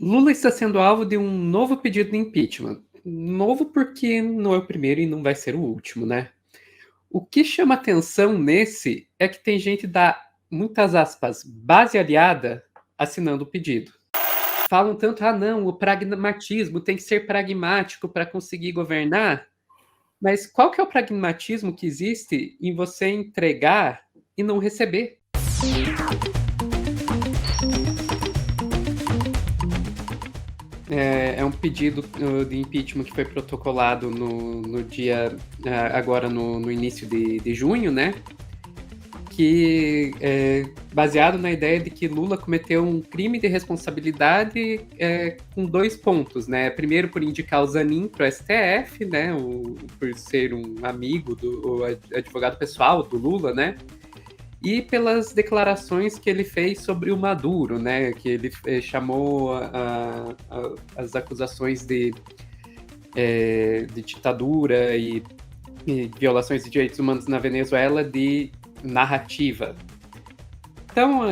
Lula está sendo alvo de um novo pedido de impeachment. Novo porque não é o primeiro e não vai ser o último, né? O que chama atenção nesse é que tem gente da, muitas aspas, base aliada assinando o pedido. Falam tanto, não, o pragmatismo tem que ser pragmático para conseguir governar, mas qual que é o pragmatismo que existe em você entregar e não receber? É um pedido de impeachment que foi protocolado no dia, agora no início de junho, né? Que é baseado na ideia de que Lula cometeu um crime de responsabilidade com dois pontos, né? Primeiro, por indicar o Zanin para o STF, né? Por ser um amigo o advogado pessoal do Lula, né? E pelas declarações que ele fez sobre o Maduro, né? Que ele chamou as acusações de ditadura e violações de direitos humanos na Venezuela de narrativa. Então,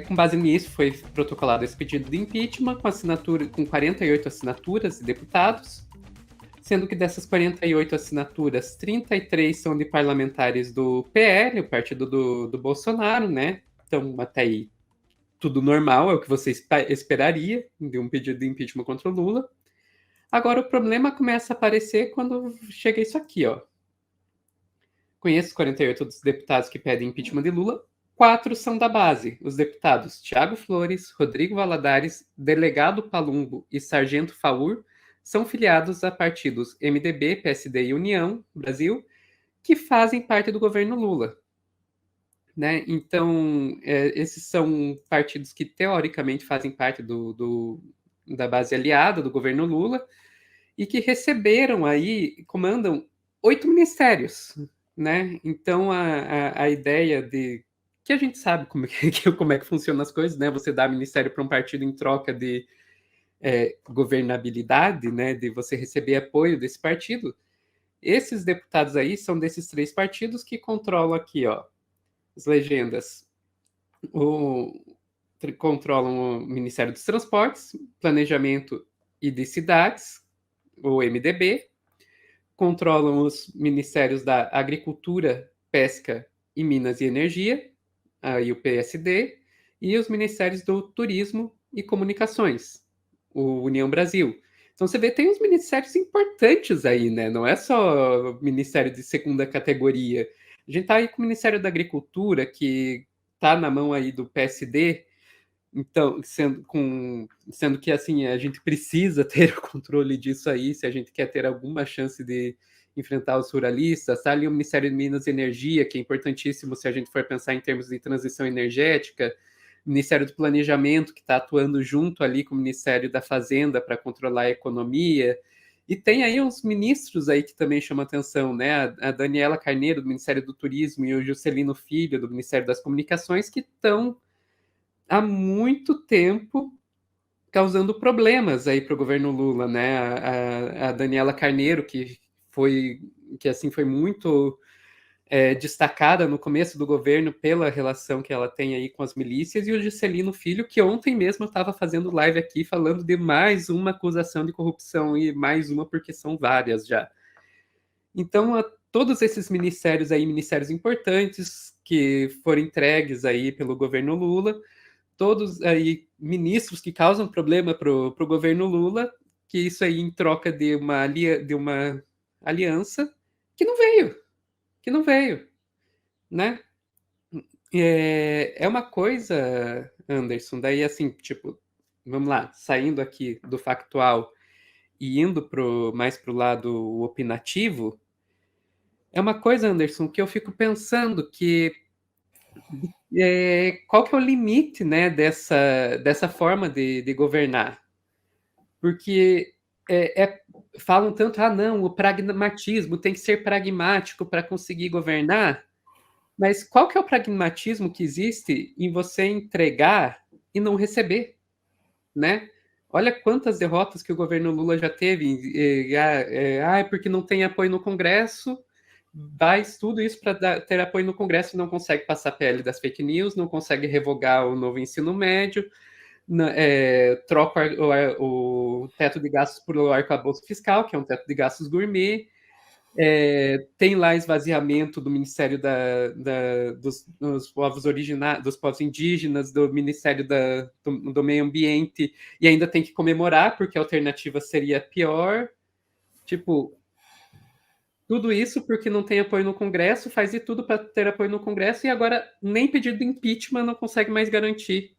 com base nisso, foi protocolado esse pedido de impeachment com 48 assinaturas de deputados, sendo que dessas 48 assinaturas, 33 são de parlamentares do PL, o partido do Bolsonaro, né? Então, até aí, tudo normal, é o que você esperaria de um pedido de impeachment contra o Lula. Agora, o problema começa a aparecer quando chega isso aqui, ó. Conheço os 48 dos deputados que pedem impeachment de Lula. 4 são da base. Os deputados Tiago Flores, Rodrigo Valadares, Delegado Palumbo e Sargento Faur são filiados a partidos MDB, PSD e União Brasil, que fazem parte do governo Lula. Né? Então, esses são partidos que teoricamente fazem parte da base aliada do governo Lula e que receberam aí, comandam 8 ministérios, né? Então a ideia de que a gente sabe como é que funcionam as coisas, né? Você dá ministério para um partido em troca de governabilidade, né? De você receber apoio desse partido. Esses deputados aí são desses 3 partidos que controlam aqui, ó, as legendas. Controlam o Ministério dos Transportes, Planejamento e de Cidades, o MDB, controlam os ministérios da Agricultura, Pesca e Minas e Energia, aí o PSD, e os ministérios do Turismo e Comunicações, o União Brasil. Então você vê, tem uns ministérios importantes aí, né? Não é só ministério de segunda categoria. A gente tá aí com o Ministério da Agricultura, que tá na mão aí do PSD, então, sendo que assim, a gente precisa ter o controle disso aí, se a gente quer ter alguma chance de enfrentar os ruralistas, está ali o Ministério de Minas e Energia, que é importantíssimo se a gente for pensar em termos de transição energética, o Ministério do Planejamento, que está atuando junto ali com o Ministério da Fazenda para controlar a economia, e tem aí uns ministros aí que também chamam atenção, né? A Daniela Carneiro, do Ministério do Turismo, e o Juscelino Filho, do Ministério das Comunicações, que estão há muito tempo causando problemas aí para o governo Lula, né? A Daniela Carneiro, que assim foi muito destacada no começo do governo pela relação que ela tem aí com as milícias, e o Juscelino Filho, que ontem mesmo estava fazendo live aqui falando de mais uma acusação de corrupção, e mais uma porque são várias já. Então, todos esses ministérios aí, ministérios importantes que foram entregues aí pelo governo Lula, todos aí ministros que causam problema para o governo Lula, que isso aí em troca de uma aliança que não veio, né? É uma coisa, Anderson, daí assim, tipo, vamos lá, saindo aqui do factual e indo mais pro lado opinativo, é uma coisa, Anderson, que eu fico pensando que qual que é o limite, né, dessa forma de governar? Porque falam tanto, não, o pragmatismo tem que ser pragmático para conseguir governar, mas qual que é o pragmatismo que existe em você entregar e não receber, né? Olha quantas derrotas que o governo Lula já teve, porque não tem apoio no Congresso, faz tudo isso para ter apoio no Congresso e não consegue passar a PL das fake news, não consegue revogar o novo ensino médio, troca o teto de gastos por o arcabouço fiscal, que é um teto de gastos gourmet. Tem lá esvaziamento do Ministério dos povos originários, dos povos indígenas, do Ministério do Meio Ambiente, e ainda tem que comemorar, porque a alternativa seria pior. Tipo, tudo isso porque não tem apoio no Congresso, faz de tudo para ter apoio no Congresso, e agora nem pedido de impeachment não consegue mais garantir,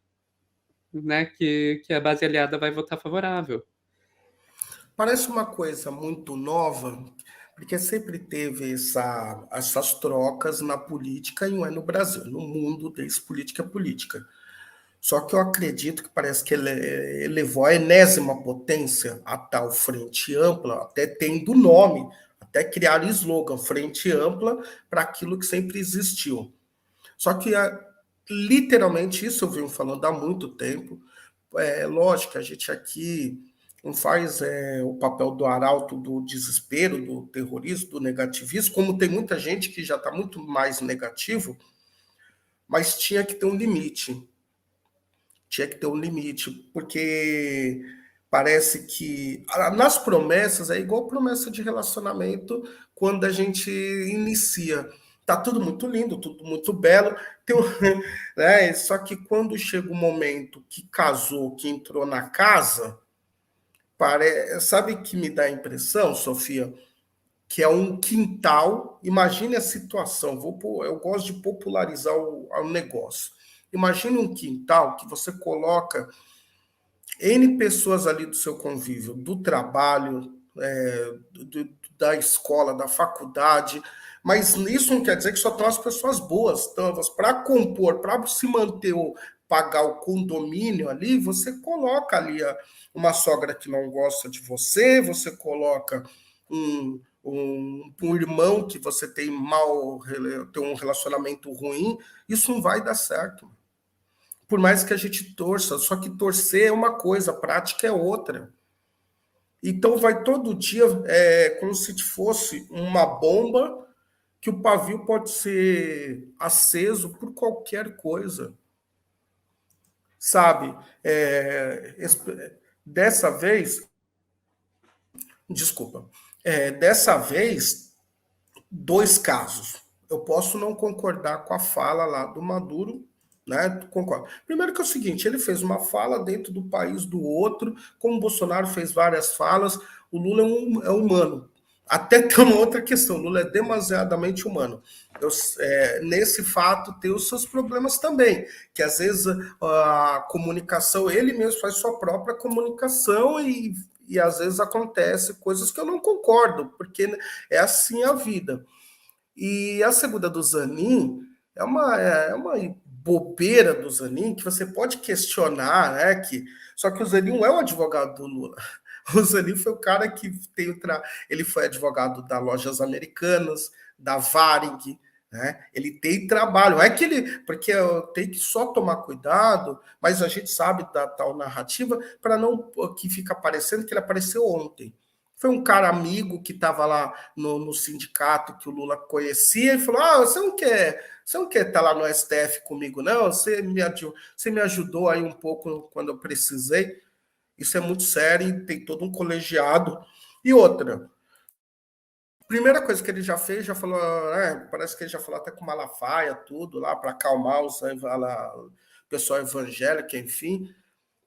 né, que a base aliada vai votar favorável. Parece uma coisa muito nova, porque sempre teve essas trocas na política e não é no Brasil, no mundo desde política é política. Só que eu acredito que parece que ele elevou a enésima potência a tal frente ampla, até tendo nome, até criar slogan, frente ampla, para aquilo que sempre existiu. Só que, literalmente, isso eu venho falando há muito tempo. Lógico, a gente aqui não faz o papel do arauto do desespero, do terrorismo, do negativismo, como tem muita gente que já está muito mais negativo, mas tinha que ter um limite. Tinha que ter um limite, porque parece que nas promessas é igual promessa de relacionamento quando a gente inicia. Tá tudo muito lindo, tudo muito belo, tem né? Só que quando chega o momento que casou, que entrou na casa, sabe que me dá a impressão, Sofia, que é um quintal. Imagine a situação, eu gosto de popularizar o negócio. Imagine um quintal que você coloca N pessoas ali do seu convívio, do trabalho, da escola, da faculdade, mas isso não quer dizer que só estão as pessoas boas. Então, para compor, para se manter ou pagar o condomínio ali, você coloca ali uma sogra que não gosta de você, você coloca um irmão que você tem tem um relacionamento ruim, isso não vai dar certo. Por mais que a gente torça, só que torcer é uma coisa, a prática é outra. Então vai todo dia como se fosse uma bomba que o pavio pode ser aceso por qualquer coisa, sabe? Dessa vez, desculpa, dessa vez, dois casos. Eu posso não concordar com a fala lá do Maduro, né? Concordo. Primeiro que é o seguinte, ele fez uma fala dentro do país do outro, como o Bolsonaro fez várias falas, o Lula é humano. Até tem uma outra questão, o Lula é demasiadamente humano. Nesse fato, tem os seus problemas também, que às vezes a comunicação, ele mesmo faz sua própria comunicação e às vezes acontece coisas que eu não concordo, porque é assim a vida. E a segunda do Zanin é uma bobeira do Zanin que você pode questionar, né? Só que o Zanin não é o advogado do Lula. O Zanin foi o cara que ele foi advogado da Lojas Americanas, da Varig, né? Ele tem trabalho. Não é que ele. Porque eu tenho que só tomar cuidado, mas a gente sabe da tal narrativa para não que fica parecendo que ele apareceu ontem. Foi um cara amigo que estava lá no sindicato que o Lula conhecia e falou: você não quer estar lá no STF comigo, não? Você me ajudou aí um pouco quando eu precisei. Isso é muito sério e tem todo um colegiado. E outra, primeira coisa que ele já fez, já falou, parece que ele já falou até com Malafaia, tudo lá, para acalmar o pessoal evangélico, enfim,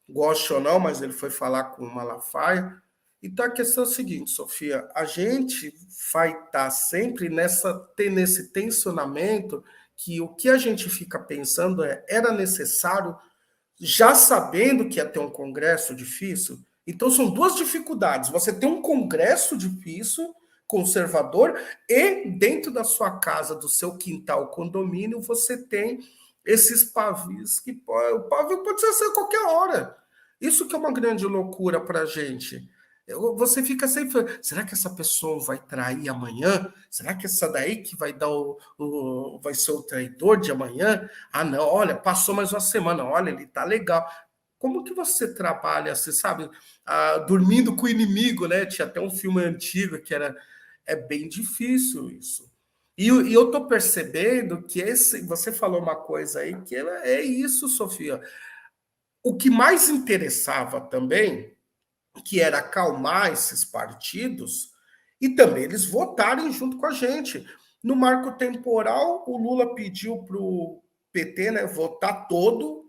goste ou não, mas ele foi falar com Malafaia. Então a questão é a seguinte, Sofia, a gente vai estar sempre nesse tensionamento que o que a gente fica pensando era necessário, já sabendo que ia ter um congresso difícil. Então são duas dificuldades. Você tem um congresso difícil, conservador, e dentro da sua casa, do seu quintal, condomínio, você tem esses pavios que o pavio pode ser a qualquer hora. Isso que é uma grande loucura para a gente. Você fica sempre. Será que essa pessoa vai trair amanhã? Será que essa daí que vai dar vai ser o traidor de amanhã? Ah, não, olha, passou mais uma semana, olha, ele tá legal. Como que você trabalha, você sabe, dormindo com o inimigo, né? Tinha até um filme antigo que era. É bem difícil isso. E eu tô percebendo que você falou uma coisa aí que é isso, Sofia. O que mais interessava também, que era acalmar esses partidos e também eles votarem junto com a gente. No marco temporal, o Lula pediu para o PT, né, votar todo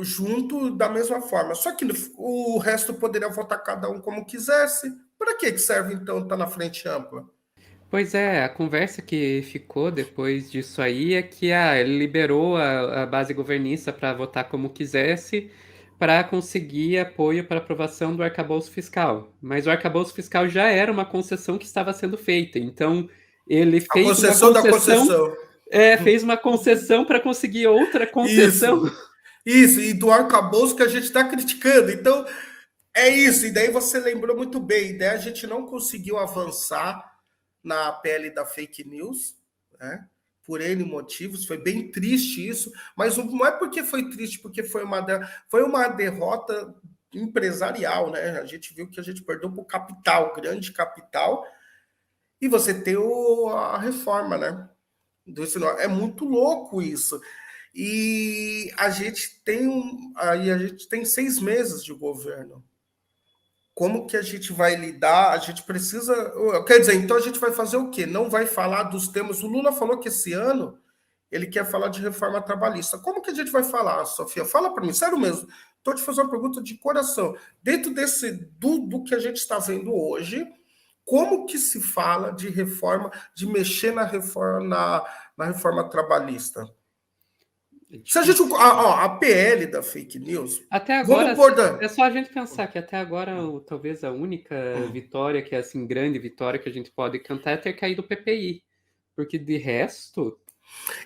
junto da mesma forma. Só que o resto poderia votar cada um como quisesse. Para que serve, então, estar na frente ampla? Pois é, a conversa que ficou depois disso aí é que ele liberou a base governista para votar como quisesse, para conseguir apoio para aprovação do arcabouço fiscal. Mas o arcabouço fiscal já era uma concessão que estava sendo feita, então ele A fez uma concessão da concessão, concessão. fez uma concessão para conseguir outra concessão. Isso. Isso, e do arcabouço que a gente está criticando. Então, é isso. E daí você lembrou muito bem. E daí a gente não conseguiu avançar na pele da fake news, né? Por N motivos. Foi bem triste isso. Mas não é porque foi triste, porque foi uma derrota empresarial, né? A gente viu que a gente perdeu para o capital, grande capital. E você tem a reforma, né? É muito louco isso. E a gente tem 6 meses de governo. Como que a gente vai lidar? A gente precisa. Quer dizer, então a gente vai fazer o quê? Não vai falar dos temas. O Lula falou que esse ano ele quer falar de reforma trabalhista. Como que a gente vai falar, Sofia? Fala para mim, sério mesmo. Estou te fazendo uma pergunta de coração. Dentro do que a gente está vendo hoje, como que se fala de reforma, de mexer na reforma trabalhista? Se a gente. A PL da fake news. Até agora, Vamos pôr é só a gente pensar que até agora, talvez a única vitória, que é assim, grande vitória que a gente pode cantar é ter caído o PPI. Porque de resto.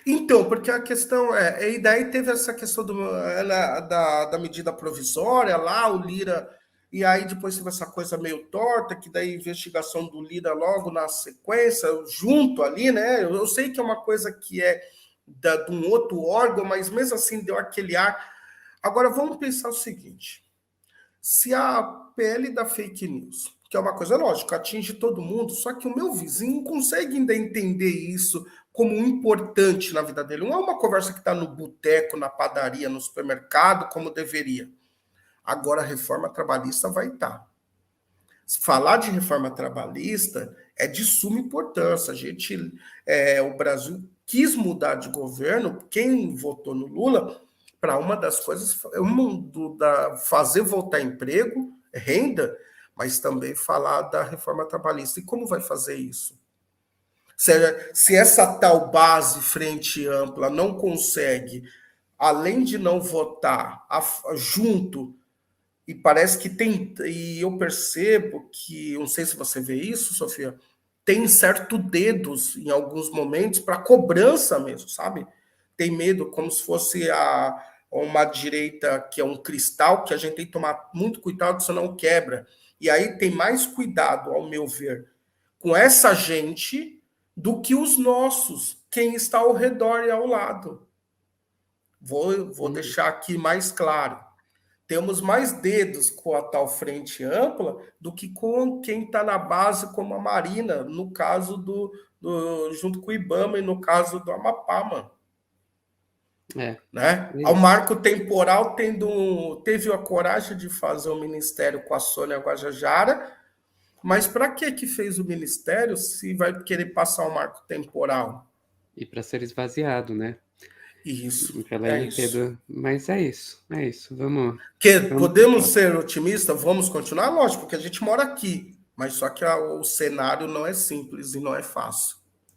Então, porque a questão e daí teve essa questão da medida provisória lá, o Lira, e aí depois teve essa coisa meio torta, que daí a investigação do Lira logo na sequência, junto ali, né? Eu sei que é uma coisa que é de um outro órgão, mas mesmo assim deu aquele ar. Agora vamos pensar o seguinte: se a PL da fake news, que é uma coisa lógica, atinge todo mundo, só que o meu vizinho não consegue ainda entender isso como importante na vida dele. Não é uma conversa que está no boteco, na padaria, no supermercado, como deveria. Agora a reforma trabalhista vai estar. Falar de reforma trabalhista é de suma importância. O Brasil quis mudar de governo, quem votou no Lula, para uma das coisas, fazer voltar emprego, renda, mas também falar da reforma trabalhista. E como vai fazer isso? Se essa tal base frente ampla não consegue, além de não votar junto, e parece que tem, e eu percebo que, não sei se você vê isso, Sofia, tem certo dedos em alguns momentos para cobrança mesmo, sabe? Tem medo, como se fosse uma direita que é um cristal, que a gente tem que tomar muito cuidado, senão quebra. E aí tem mais cuidado, ao meu ver, com essa gente do que os nossos, quem está ao redor e ao lado. Vou deixar aqui mais claro. Temos mais dedos com a tal frente ampla do que com quem está na base, como a Marina, no caso junto com o IBAMA e no caso do Amapá, mano. Né? Ao marco temporal, teve a coragem de fazer o ministério com a Sônia Guajajara, mas para que fez o ministério se vai querer passar o marco temporal? E para ser esvaziado, né? Isso. Isso. Mas é isso. Vamos. Podemos ser otimistas? Vamos continuar? Lógico, porque a gente mora aqui. Mas só que o cenário não é simples e não é fácil.